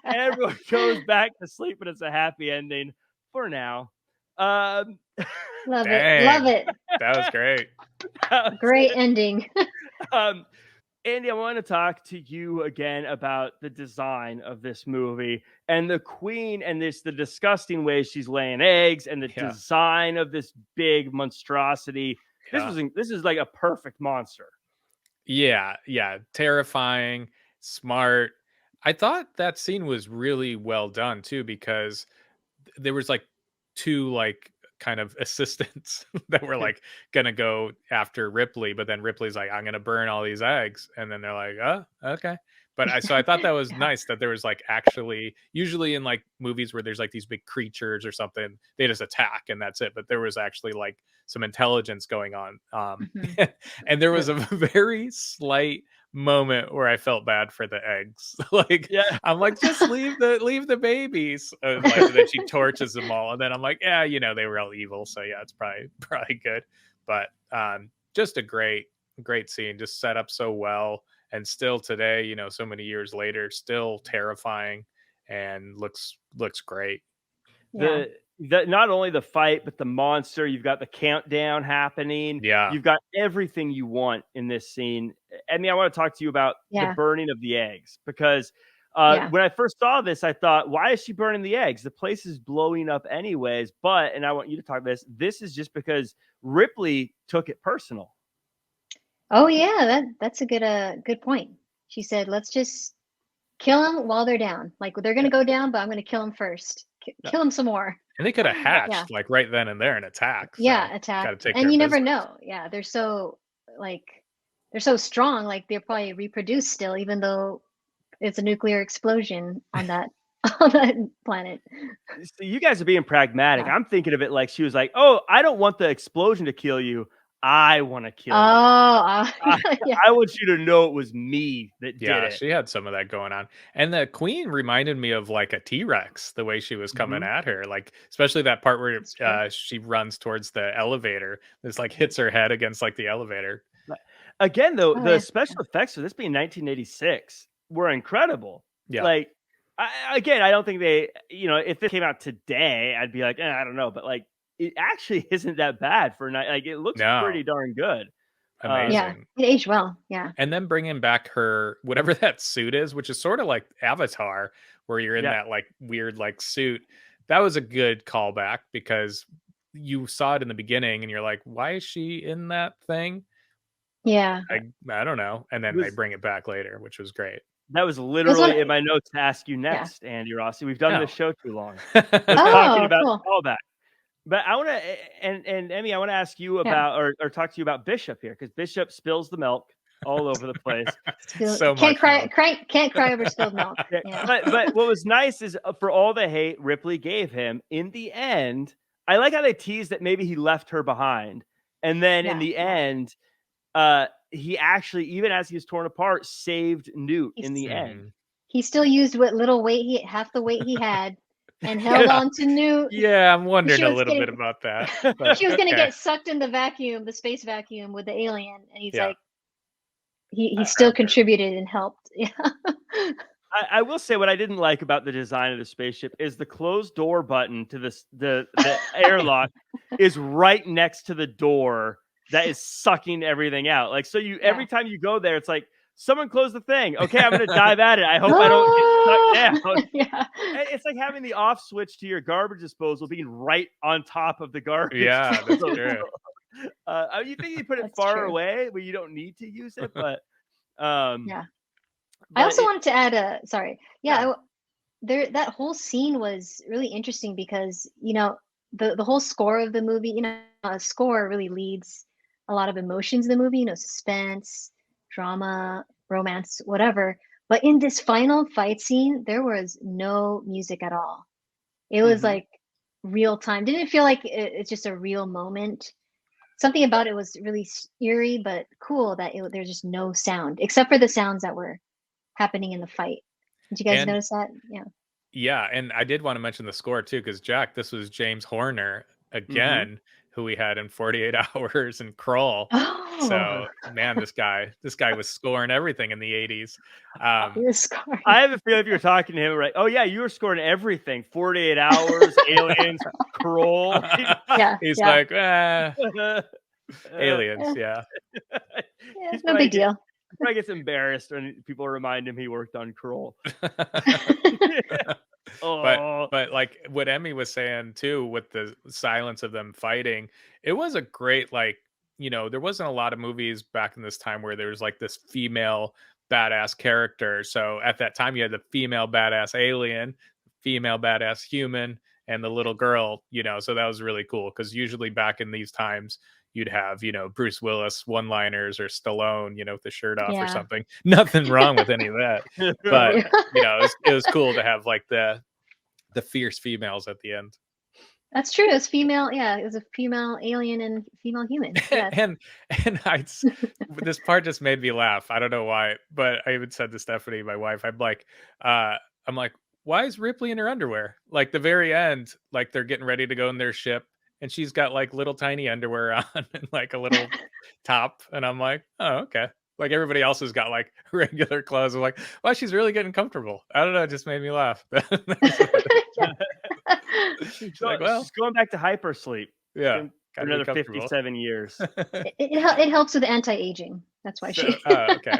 Everyone goes back to sleep, and it's a happy ending for now. love it. Dang. Love it. That was great. Great ending. Andy, I want to talk to you again about the design of this movie and the queen and the disgusting way she's laying eggs and the design of this big monstrosity. Yeah. This is like a perfect monster. Yeah. Terrifying, smart. I thought that scene was really well done too, because there was like two like kind of assistants that were like gonna go after Ripley, but then Ripley's like, I'm gonna burn all these eggs, and then they're like, oh, okay. But so I thought that was nice that there was like actually, usually in like movies where there's like these big creatures or something, they just attack and that's it. But there was actually like some intelligence going on. And there was a very slight moment where I felt bad for the eggs. Like, I'm like, just leave the babies. Like, that she torches them all, and then I'm like, yeah, they were all evil, so yeah, it's probably good. But just a great scene, just set up so well, and still today, so many years later, still terrifying and looks great. Yeah. Not only the fight, but the monster. You've got the countdown happening. Yeah. You've got everything you want in this scene. I mean, I want to talk to you about the burning of the eggs, because when I first saw this, I thought, why is she burning the eggs? The place is blowing up anyways. But, and I want you to talk about this, this is just because Ripley took it personal. Oh yeah, that's a good point. She said, let's just kill them while they're down. Like, they're going to go down, but I'm going to kill them first. Kill them some more. And they could have hatched like right then and there and attack. So attack. And you never know. Yeah, they're so strong. Like, they'll probably reproduce still, even though it's a nuclear explosion on that on that planet. So you guys are being pragmatic. I'm thinking of it like she was like, oh, I don't want the explosion to kill you. I want to kill you. Oh, yeah. I want you to know it was me that did Yeah, it. she had some of that going on. And the queen reminded me of like a T-Rex, the way she was coming Mhm. at her. Like, especially that part where That's true. she runs towards the elevator. This like hits her head against like the elevator. But again, though, Oh the yeah. special effects for this being 1986 were incredible. Yeah. Like, again, I don't think they, if it came out today, I'd be like, I don't know, but like, it actually isn't that bad for like it looks No, pretty darn good. Yeah. amazing. It aged well. Yeah. And then bringing back her whatever that suit is, which is sort of like Avatar, where you're in Yeah, that like weird like suit. That was a good callback because you saw it in the beginning and you're like, why is she in that thing? Yeah. I don't know. And it then they was bring it back later, which was great. that was It was one. literally in my notes to ask you Yeah. next, Andy Rossi. We've done Oh. this show too long. Was talking Oh, about cool. callback. But I want to, and Emmy, I want to ask you Yeah. about, or talk to you about Bishop here, because Bishop spills the milk all over the place. So Can't much cry. milk. Can't cry over spilled milk. Yeah, Yeah. but what was nice is for all the hate Ripley gave him, in the end, I like how they teased that maybe he left her behind, and then in Yeah. the end, he actually, even as he was torn apart, saved Newt in the end. Mhm. He still used what little weight half the weight he had, and held Yeah. on to Newt. Yeah, I'm wondering She a was little bit getting- about that. But She was gonna okay. get sucked in the vacuum, the space vacuum, with the alien, and he's Yeah. like, he I still remember. contributed and helped. Yeah. I will say what I didn't like about the design of the spaceship is the closed door button to the airlock is right next to the door that is sucking everything out. Like, so every time you go there, it's like, someone close the thing. Okay, I'm gonna dive at it. I hope I don't get sucked down. Yeah. It's like having the off switch to your garbage disposal being right on top of the garbage. Yeah, that's disposal. true. You think you put it That's far true. away where you don't need to use it, but Yeah. I but also wanted to add sorry. Yeah. Yeah, that whole scene was really interesting because, the whole score of the movie, a score really leads a lot of emotions in the movie, suspense, drama, romance, whatever. But in this final fight scene, there was no music at all. It was Mhm. like real time. Didn't feel like it's just a real moment. Something about it was really eerie, but cool that there's just no sound except for the sounds that were happening in the fight. Did you guys And notice that? Yeah. yeah, and I did want to mention the score too, because Jack, this was James Horner Mhm. again, who we had in 48 Hours and Crawl. Oh, So man, this guy was scoring everything in the 80s. he was scoring. I have a feeling if you were talking to him, right? Oh yeah, you were scoring everything. 48 Hours, Aliens, Crawl. Yeah. He's Yeah. like, Aliens, yeah. Yeah, He's no probably big deal. probably gets embarrassed when people remind him he worked on Crawl. Oh, But like what Emmy was saying too, with the silence of them fighting, it was a great there wasn't a lot of movies back in this time where there was like this female badass character. So at that time you had the female badass alien, female badass human, and the little girl, so that was really cool because usually back in these times you'd have, Bruce Willis one-liners or Stallone, with the shirt off or Yeah. something. Nothing wrong with any of that. But it was cool to have like the fierce females at the end. That's true. It was female. Yeah, it was a female alien and female human. Yes. and this part just made me laugh. I don't know why, but I even said to Stephanie, my wife, I'm like, why is Ripley in her underwear? Like the very end, like they're getting ready to go in their ship, and she's got like little tiny underwear on and like a little top, and I'm like, oh, okay. Like everybody else has got like regular clothes. I'm like, wow, she's really getting comfortable. I don't know, it just made me laugh. She's like, well, she's going back to hypersleep. yeah, For another 57 years. It helps with anti-aging. That's why she. Okay.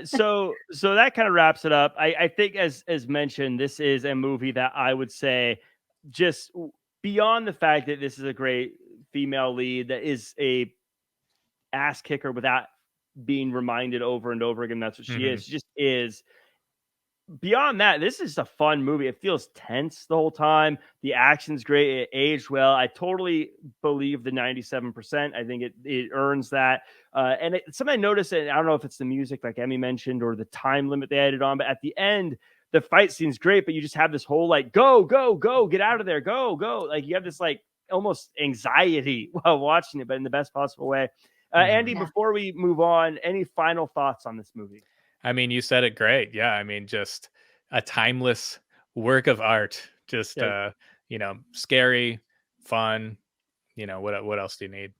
So that kind of wraps it up. I think as mentioned, this is a movie that I would say, just beyond the fact that this is a great female lead that is a ass kicker without being reminded over and over again that's what she is. She just is. Beyond that, this is a fun movie. It feels tense the whole time. The action's great. It aged well. I totally believe the 97%. I think it earns that. And something I noticed, and I don't know if it's the music like Emmy mentioned or the time limit they added on, but at the end, the fight scene's great, but you just have this whole like, go, go, go, get out of there, go, go. Like you have this like almost anxiety while watching it, but in the best possible way. Andy, Yeah. before we move on, any final thoughts on this movie? I mean, you said it great. Yeah, I mean, just a timeless work of art. Just Yeah. scary, fun. What else do you need?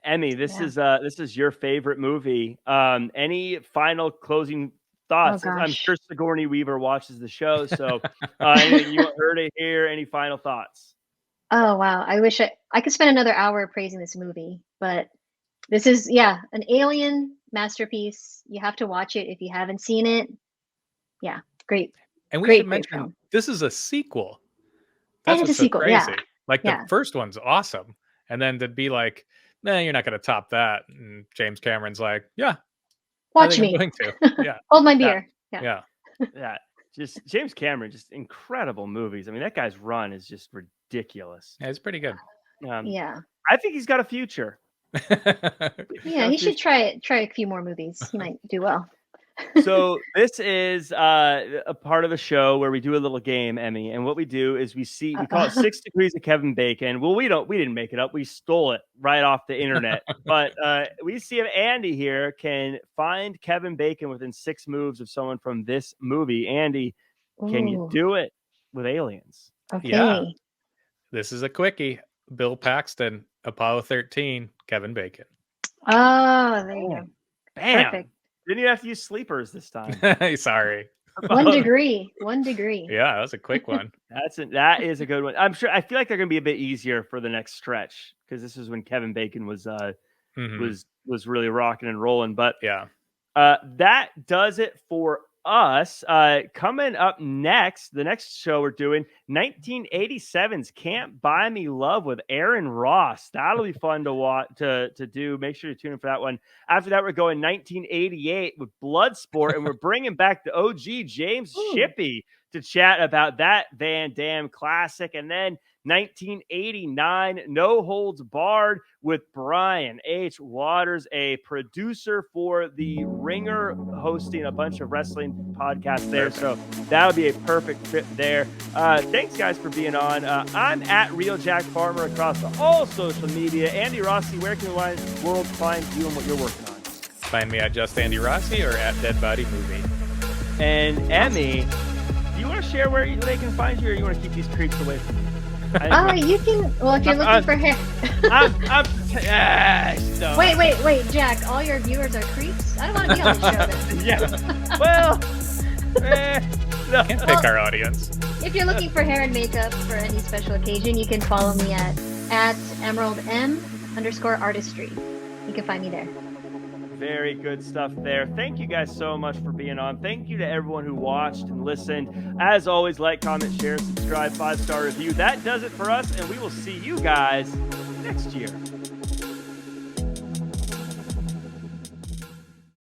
Emmy, Yeah. this is your favorite movie. Any final closing Oh thoughts? I'm gosh. sure Sigourney Weaver watches the show, so anything you want her to hear? Any final thoughts? Oh wow. I wish I could spend another hour praising this movie, but this is an alien masterpiece. You have to watch it if you haven't seen it. Yeah, great, And we should great mention film. this is a sequel. And That's it's a what's so sequel. Yeah, crazy. Like the yeah. first one's awesome, and then to be like, "Nah, you're not going to top that." And James Cameron's like, "Yeah, I Watch think I'm me. going to." Yeah, Hold my Yeah, beer. Yeah. yeah. yeah. Just James Cameron, just incredible movies. I mean, that guy's run is just ridiculous. Yeah, it's pretty good. Yeah. I think he's got a future. He's Yeah, got a he should future. try a few more movies. He might do well. So this is a part of the show where we do a little game, Emmy, and what we do is we call it 6 Degrees of Kevin Bacon. Well, we didn't make it up. We stole it right off the internet. But we see if Andy here can find Kevin Bacon within 6 moves of someone from this movie. Andy, can you Ooh, do it with aliens? Yeah, okay. this is a quickie. Bill Paxton, Apollo 13, Kevin Bacon. Oh, there you go. Bam. Perfect. Didn't you have to use sleepers this time? Sorry. 1 degree. 1 degree. Yeah, that was a quick one. That is a good one. I feel like they're going to be a bit easier for the next stretch because this is when Kevin Bacon was Mhm. was really rocking and rolling. But Yeah. that does it for us. Coming up next, the next show we're doing 1987's Can't Buy Me Love with Aaron Ross. That'll be fun to watch to do. Make sure you tune in for that one. After that, we're going 1988 with Bloodsport, and we're bringing back the OG James Ooh. Shippey to chat about that Van Damme classic. And then 1989 No Holds Barred with Brian H. Waters, a producer for The Ringer, hosting a bunch of wrestling podcasts there. So that'll be a perfect fit there. Thanks, guys, for being on. I'm at Real Jack Farmer across all social media. Andy Rossi, where can the world find you and what you're working on? Find me at Just Andy Rossi or at Dead Body Movie. And Emmy, do you want to share where they can find you, or you want to keep these creeps away from you? You can. Well, if you're looking for hair. Wait, Jack. All your viewers are creeps. I don't want to be on the show then. Yeah. Well, no. Can't pick our audience. If you're looking for hair and makeup for any special occasion, you can follow me at @EmeraldM_artistry. You can find me there. Very good stuff there. Thank you guys so much for being on. Thank you to everyone who watched and listened. As always, like, comment, share, subscribe, 5-star review. That does it for us, and we will see you guys next year.